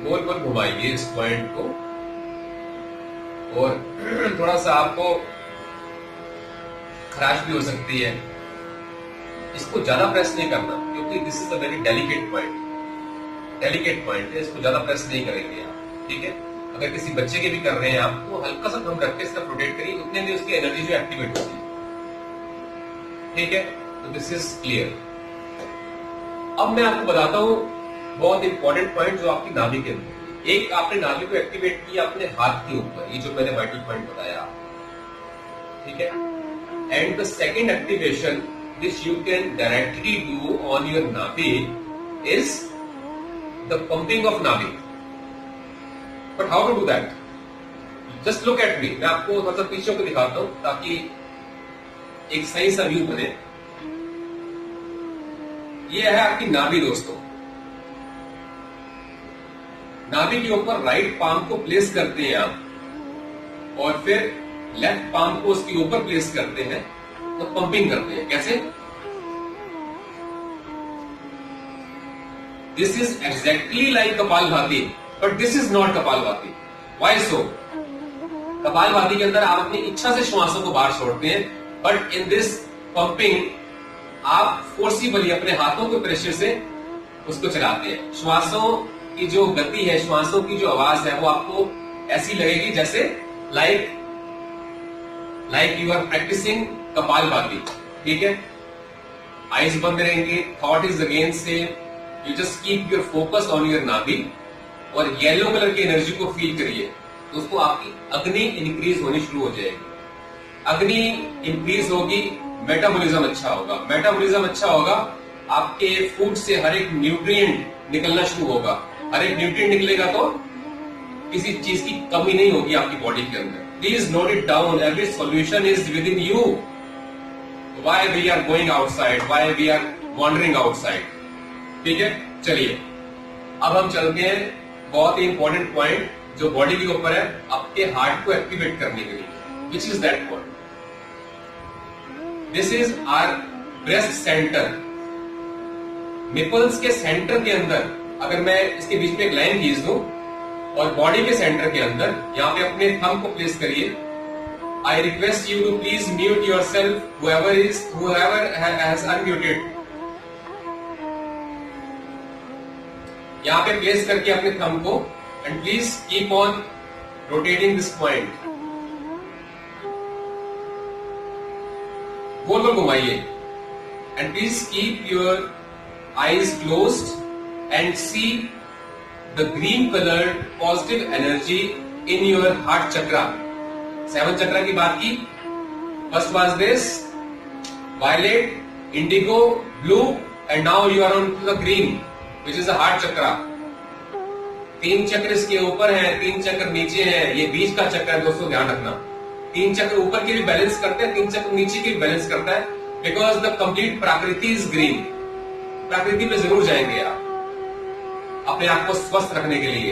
गोल गोल घुमाइए इस पॉइंट को, और थोड़ा सा आपको खराश भी हो सकती है। इसको ज्यादा प्रेस नहीं करना, क्योंकि this is a very delicate point है, इसको ज्यादा प्रेस नहीं करेंगे आप, ठीक है। अगर किसी बच्चे के भी कर रहे हैं आप, तो हल्का सा दम रख के इसका रोटेट करिए, उतने में उसकी एनर्जी जो एक्टिवेट होती है, ठीक है। तो दिस इज क्लियर। अब मैं आपको बताता हूं बहुत इंपॉर्टेंट पॉइंट जो आपकी नाभि के अंदर। एक आपने नाभि को एक्टिवेट किया अपने हाथ के ऊपर, ये जो मैंने वाइटल पॉइंट बताया, ठीक है। And the second activation which you can directly do on your navi is the pumping of navi. But how to do that? Just look at me. मैं आपको थोड़ा सा पीछे को दिखाता हूं ताकि एक सही सा व्यू बने। ये है आपकी नाभि दोस्तों। नाभि के ऊपर राइट पाम को प्लेस करते हैं आप, और फिर लेफ्ट पाम को उसके ऊपर प्लेस करते हैं, तो पंपिंग करते हैं। कैसे? This is exactly like kapalbhati, but this is not kapalbhati. Why so? Kapalbhati के अंदर आप अपनी इच्छा से श्वासों को बाहर छोड़ते हैं, बट इन दिस पंपिंग आप फोर्सिबली अपने हाथों के प्रेशर से उसको चलाते हैं। श्वासों की जो गति है, श्वासों की जो आवाज है, वो आपको ऐसी लगेगी जैसे like you are practicing kapalbhati, ठीक है। आईज बंद रहेंगे, thought is again same, you just keep your focus on your nabhi, और येलो कलर की एनर्जी को फील करिए। दोस्तों आपकी अग्नि इंक्रीज होनी शुरू हो जाएगी। अग्नि इंक्रीज होगी, मेटाबॉलिज्म अच्छा होगा। मेटाबॉलिज्म अच्छा होगा, आपके फूड से हर एक न्यूट्रिएंट निकलना शुरू होगा। हर एक न्यूट्रिएंट निकलेगा तो किसी चीज की कमी नहीं होगी आपकी बॉडी के अंदर। Please note it down. Every solution is within you. Why we are going outside? Why we are wandering outside? ठीक है, चलिए अब हम चलते हैं बहुत ही इंपॉर्टेंट पॉइंट जो बॉडी के ऊपर है, आपके हार्ट को एक्टिवेट करने के लिए। Which is that point? This is our breast center. Nipples के सेंटर के अंदर अगर मैं इसके बीच में एक लाइन खींच दूं, और बॉडी के सेंटर के अंदर यहां पे अपने थंब को प्लेस करिए। I request you to please mute yourself, whoever has unmuted। यहां पे प्लेस करके अपने थंब को, and please keep on rotating this point. गोल गोल घुमाइए, and please keep your eyes closed and see the green colored positive energy in your heart chakra। 7 चक्रा की बात की। First was this violet, indigo, blue, and now you are on to the green, which is the heart chakra। 3 चक्र इसके ऊपर हैं, 3 चक्र नीचे हैं। ये बीच का चक्र है दोस्तों, ध्यान रखना। 3 चक्र ऊपर के भी बैलेंस करते हैं, 3 चक्र नीचे के भी बैलेंस करता है, बिकॉज द कंप्लीट प्रकृति इज ग्रीन। प्रकृति में जरूर जाएंगे आप अपने आप को स्वस्थ रखने के लिए।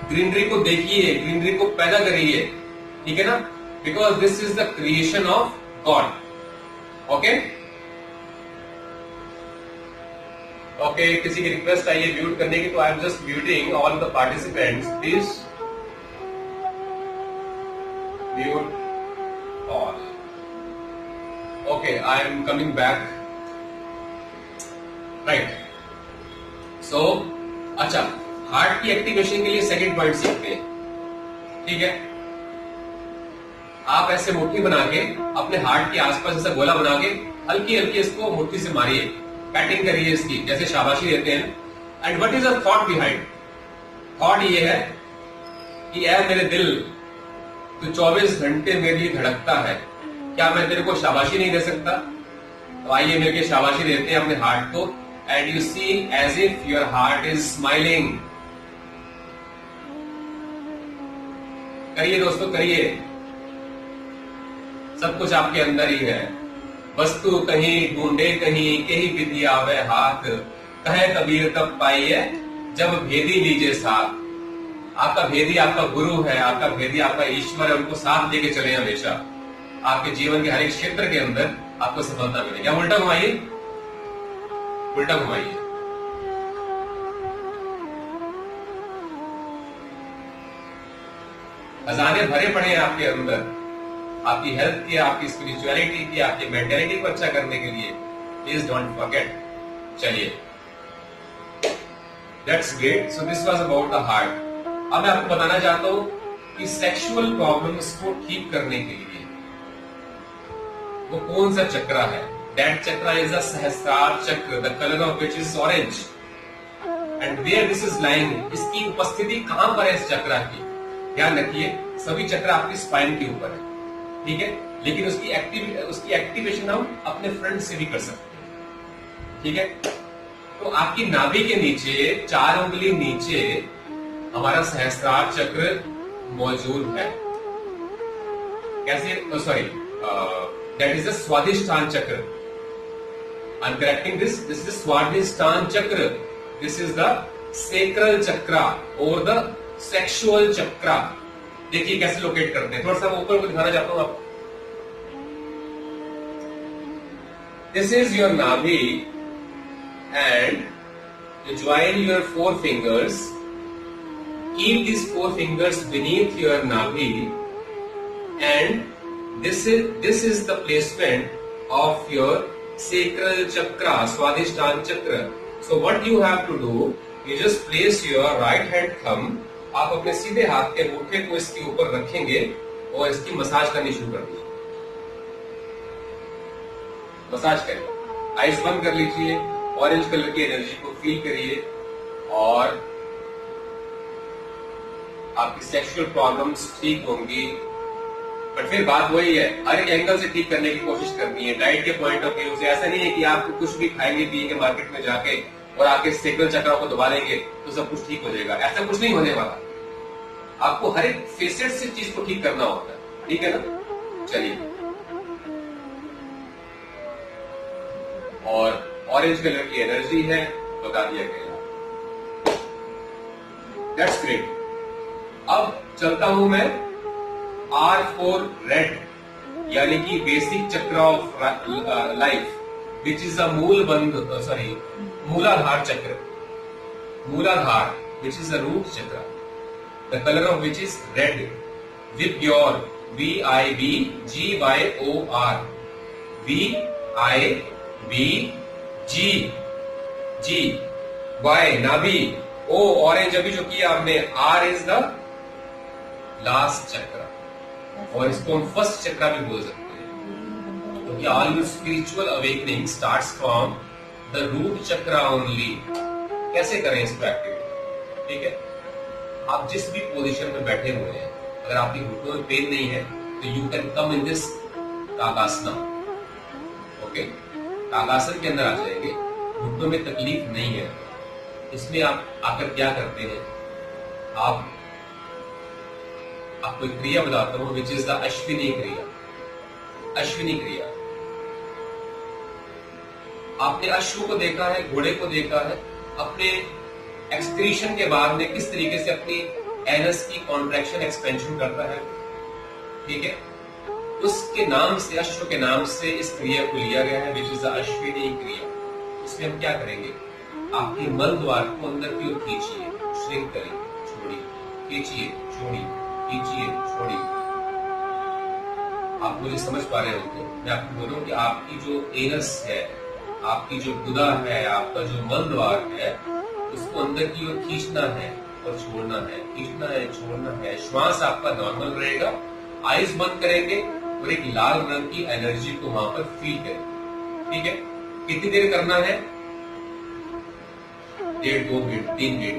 ग्रीनरी को देखिए, ग्रीनरी को पैदा करिए, ठीक है ना, because this is the creation of God. Okay okay, किसी की रिक्वेस्ट आई है म्यूट करने की, तो I am just muting all the participants. Please mute all. Okay, I am coming back. Right, so अच्छा, हार्ट की एक्टिवेशन के लिए सेकंड पॉइंट सीखते हैं, ठीक है। आप ऐसे मुट्ठी बना के अपने हार्ट के आसपास ऐसा गोला बना के हल्की हल्की इसको मुट्ठी से मारिए, पैटिंग करिए इसकी, जैसे शाबाशी देते हैं। And what is the thought behind? Thought ये है कि ऐ मेरे दिल, तू 24 घंटे मेरे लिए धड़कता है, क्या मैं तेरे को शाबाशी नहीं दे सकता? तो आइए मिलकर शाबाशी देते हैं अपने हार्ट को। And you see as if your heart is smiling। करिए दोस्तों, करिए, सब कुछ आपके अंदर ही है। वस्तु कहीं ढूंढे कहीं, कहीं विधि आवे हाथ, कहे कबीर तब पाइए जब भेदी लीजिए साथ। आपका भेदी आपका गुरु है, आपका भेदी आपका ईश्वर है, उनको साथ लेके चले हमेशा। आपके जीवन के हर एक क्षेत्र के अंदर आपको सफलता मिलेगी। आप उल्टा घुमाइए, उल्टा घुमाइए। खजाने भरे पड़े हैं आपके अंदर, आपकी हेल्थ के, आपकी स्पिरिचुअलिटी की, आपकी मेंटेलिटी को अच्छा करने के लिए। Please don't forget. चलिए, that's great. So this was about the heart. अब मैं आपको बताना चाहता हूं कि सेक्सुअल प्रॉब्लम्स को ठीक करने के लिए वो कौन सा चक्र है। दैट चक्र is a sahasrara chakra, the colour of which is orange, and where this is lying. इसकी उपस्थिति कहां पर है इस चक्र की? ध्यान रखिए, सभी चक्र आपकी स्पाइन के ऊपर है, ठीक है, लेकिन उसकी एक्टिवेशन हम अपने फ्रंट से भी कर सकते हैं, ठीक है। तो आपकी नाभि के नीचे 4 उंगली नीचे हमारा सहस्रार चक्र मौजूद है। कैसे? Sorry, that is the Svadhishthana chakra. I am correcting this is Svadhishthana chakra, this is the sacral चक्र और द सेक्सुअल चक्र। देखिए कैसे लोकेट करते हैं, थोड़ा सा ऊपर को दिखाना चाहता हूं आपको। दिस इज योर नाभि and you join your 4 fingers, keep these 4 fingers beneath your navi, and this is the placement of your sacral chakra, swadhisthana chakra. So what you have to do, you just place your right hand thumb, आप अपने सीधे हाथ के अंगूठे को इसके ऊपर रखेंगे और इसकी मसाज करनी शुरू कर दीजिए। मसाज करिए, आइज बंद कर लीजिए, ऑरेंज कलर की एनर्जी को फील करिए और आपकी सेक्सुअल प्रॉब्लम्स ठीक होंगी। बट फिर बात वही है, हर एक एंगल से ठीक करने की कोशिश करनी है, डाइट के पॉइंट ऑफ व्यू से। ऐसा नहीं है कि आप कुछ भी खाएंगे पिएंगे मार्केट में जाके और आपके सेक्सुअल चक्र को दबा लेंगे तो सब कुछ ठीक हो जाएगा। ऐसा कुछ नहीं होने वाला। आपको हर एक फेसेट से चीज को ठीक करना होता है, ठीक है ना। चलिए, और ऑरेंज कलर की एनर्जी है, बता दिया गया। That's great. अब चलता हूं मैं R4 रेड, यानी कि बेसिक चक्र of life, which is a मूलाधार चक्र। मूलाधार, विच इज अ रूट चक्र, the colour of which is red, with your VIBGYOR, VIBG Y नाभि, O ऑरेंज अभी जो किया आपने, R इज द लास्ट चक्र, और इसको हम फर्स्ट चक्र भी बोल सकते हैं, क्योंकि all your spiritual awakening starts from the root chakra only. कैसे करें इसको एक्टिवेट? ठीक है, आप जिस भी पोजीशन में बैठे हुए हैं, अगर आपकी घुटनों में पेन नहीं है तो you can come in this Tadasana. Okay, Tadasana के अंदर आ जाएंगे, घुटनों में तकलीफ नहीं है। इसमें आप आकर क्या करते हैं, आपको एक क्रिया बताता हूं, विच इज द अश्विनी क्रिया। अश्विनी क्रिया, आपने अश्व को देखा है, घोड़े को देखा है, अपने एक्सक्रीशन के बाद में किस तरीके से अपनी एनस की कॉन्ट्रैक्शन एक्सपेंशन करता है, ठीक है। उसके नाम से, अश्व के नाम से इस क्रिया को लिया गया है, विच इज द अश्विनी क्रिया। इसमें हम क्या करेंगे, आपके मल द्वार को अंदर की ओर खींचिए, श्रिंक करिए, छोड़िए, खींचिए, छोड़िए, खींचिए, छोड़िए। आप मुझे समझ पा रहे होंगे, मैं आपको बोलूं कि आपकी जो एनस है, आपकी जो गुदा है, आपका जो मल द्वार है, उसको अंदर की ओर खींचना है और छोड़ना है, खींचना है, छोड़ना है। श्वास आपका नॉर्मल रहेगा, आइज बंद करेंगे और एक लाल रंग की एनर्जी को वहां पर फील करेंगे, ठीक है। कितनी देर करना है? 1.5, 2 मिनट, 3 मिनट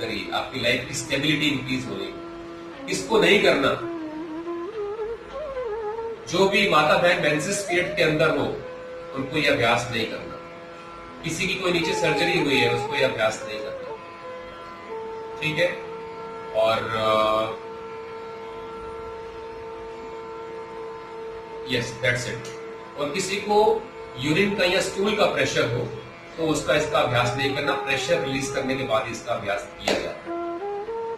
करिए, आपकी लाइफ की स्टेबिलिटी इंक्रीज हो जाएगी। इसको नहीं करना, जो भी माता बहन मेंसेस पीरियड के अंदर हो, उनको यह अभ्यास नहीं करना। किसी की कोई नीचे सर्जरी हुई है, उसको यह अभ्यास नहीं करना, ठीक है। और यस, दैट्स इट। और किसी को यूरिन का या स्टूल का प्रेशर हो तो उसका इसका अभ्यास नहीं करना, प्रेशर रिलीज करने के बाद इसका अभ्यास किया जाता है,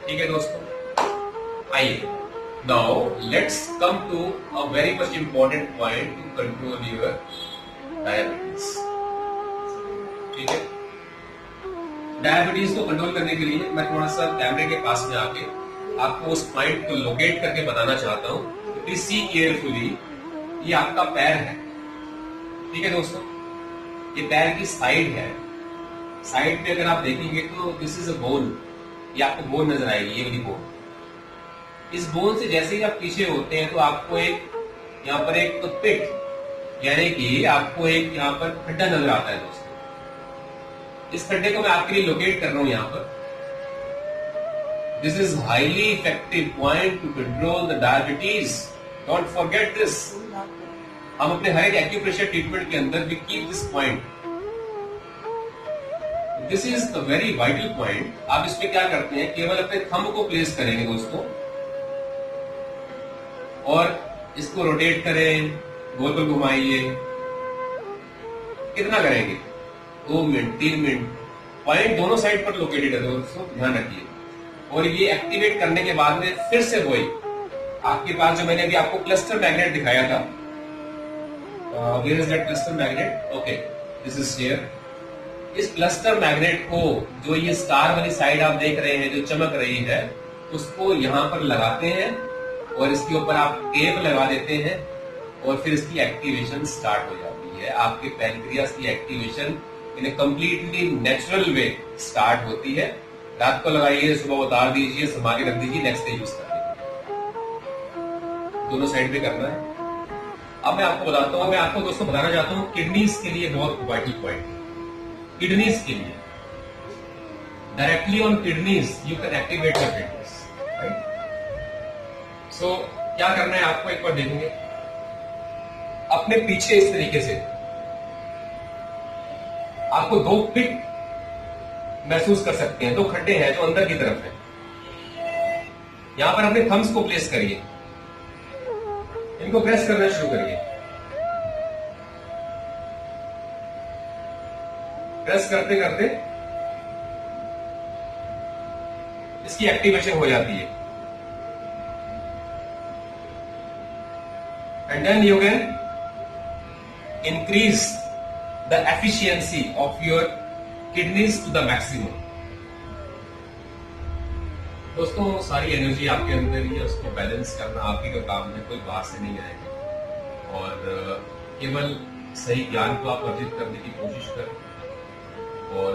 ठीक है दोस्तों। आइए, now let's come to a very much important point to control your diabetes, ठीक है। डायबिटीज को कंट्रोल करने के लिए मैं थोड़ा सा कैमरे के पास में आके आपको उस पॉइंट को लोकेट करके बताना चाहता हूं। प्लीज सी केयरफुली, ये आपका पैर है, ठीक है दोस्तों, ये पैर की साइड है। साइड पे अगर आप देखेंगे तो दिस इज अ बोन, ये आपको बोन नजर आएगी, ये वाली बोन। इस बोन से जैसे ही आप पीछे होते हैं तो आपको एक यहाँ पर एक पिट, यानी कि आपको एक यहाँ पर खड्डा नजर आता है दोस्तों। इस खड्डे को मैं आपके लिए लोकेट कर रहा हूं यहाँ पर। This is highly effective point to control the diabetes, don't forget this. हम अपने हर एक एक्यूप्रेशर ट्रीटमेंट के अंदर भी keep this point. This is the very vital point. आप इस पे क्या करते हैं, केवल अपने थंब को प्लेस करेंगे दोस्तों और इसको रोटेट करें, गोल गोल घुमाइए। कितना करेंगे, 2 मिनट 3 मिनट। पॉइंट दोनों साइड पर लोकेटेड है दोस्तों, ध्यान रखिए। और ये एक्टिवेट करने के बाद में फिर से वही आपके पास जो मैंने अभी आपको क्लस्टर मैग्नेट दिखाया था, where is that cluster magnet, okay this is here. इस क्लस्टर मैग्नेट को, जो ये स्टार वाली साइड आप देख रहे हैं जो चमक रही है, उसको यहां पर लगाते हैं और इसके ऊपर आप टेप लगा देते हैं और फिर इसकी एक्टिवेशन स्टार्ट हो जाती है। आपके पैनक्रियास की एक्टिवेशन इन ए कंप्लीटली नेचुरल वे स्टार्ट होती है। रात को लगाइए, सुबह उतार दीजिए, संभाल के रख दीजिए, नेक्स्ट डे यूज कर लीजिए। दोनों साइड पे करना है। अब मैं आपको बताता हूं, मैं आपको दोस्तों बताना चाहता हूं किडनीज के लिए बहुत वाइटल पॉइंट। किडनीज के लिए directly on kidneys you can activate your kidneys, right. So क्या करना है आपको, एक बार देखेंगे अपने पीछे इस तरीके से आपको 2 पिट महसूस कर सकते हैं, 2 खड्डे हैं जो अंदर की तरफ है। यहां पर अपने थम्स को प्लेस करिए, इनको प्रेस करना शुरू करिए। प्रेस करते करते इसकी एक्टिवेशन हो जाती है। And then you can increase the efficiency of your kidneys to the maximum. दोस्तों सारी एनर्जी आपके अंदर ही है, उसको बैलेंस करना आप ही का काम है, कोई बाहर से नहीं आएगा। और केवल सही ज्ञान को आप अर्जित करने की कोशिश करें और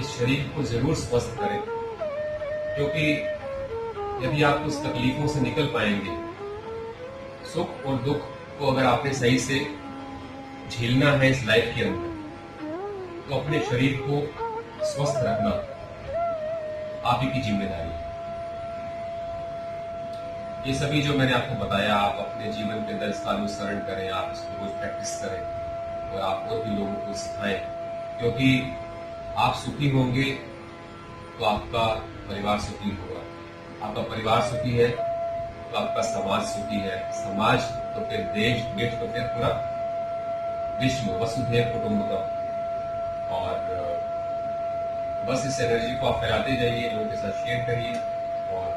इस शरीर को जरूर स्वस्थ करें, क्योंकि यदि आप उस तकलीफों से निकल पाएंगे, सुख और दुख को अगर आपने सही से झेलना है इस लाइफ के अंदर, तो अपने शरीर को स्वस्थ रखना आप ही की जिम्मेदारी है। ये सभी जो मैंने आपको बताया, आप अपने जीवन के अंदर इसका अनुसरण करें, आप इसको रोज प्रैक्टिस करें और आप और भी लोगों को सिखाएं, क्योंकि आप सुखी होंगे तो आपका परिवार सुखी होगा, आपका परिवार सुखी है तो आपका समाज सुखी है, समाज तो फिर देश, देश तो फिर पूरा विश्व, वसुधैव कुटुंबकम। और बस इस एनर्जी को आप फैलाते जाइए, लोगों के साथ शेयर करिए और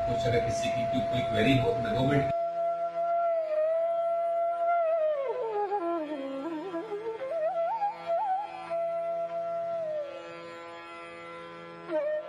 कुछ अगर किसी की कोई क्वेरी हो तो 2 मिनट Thank you.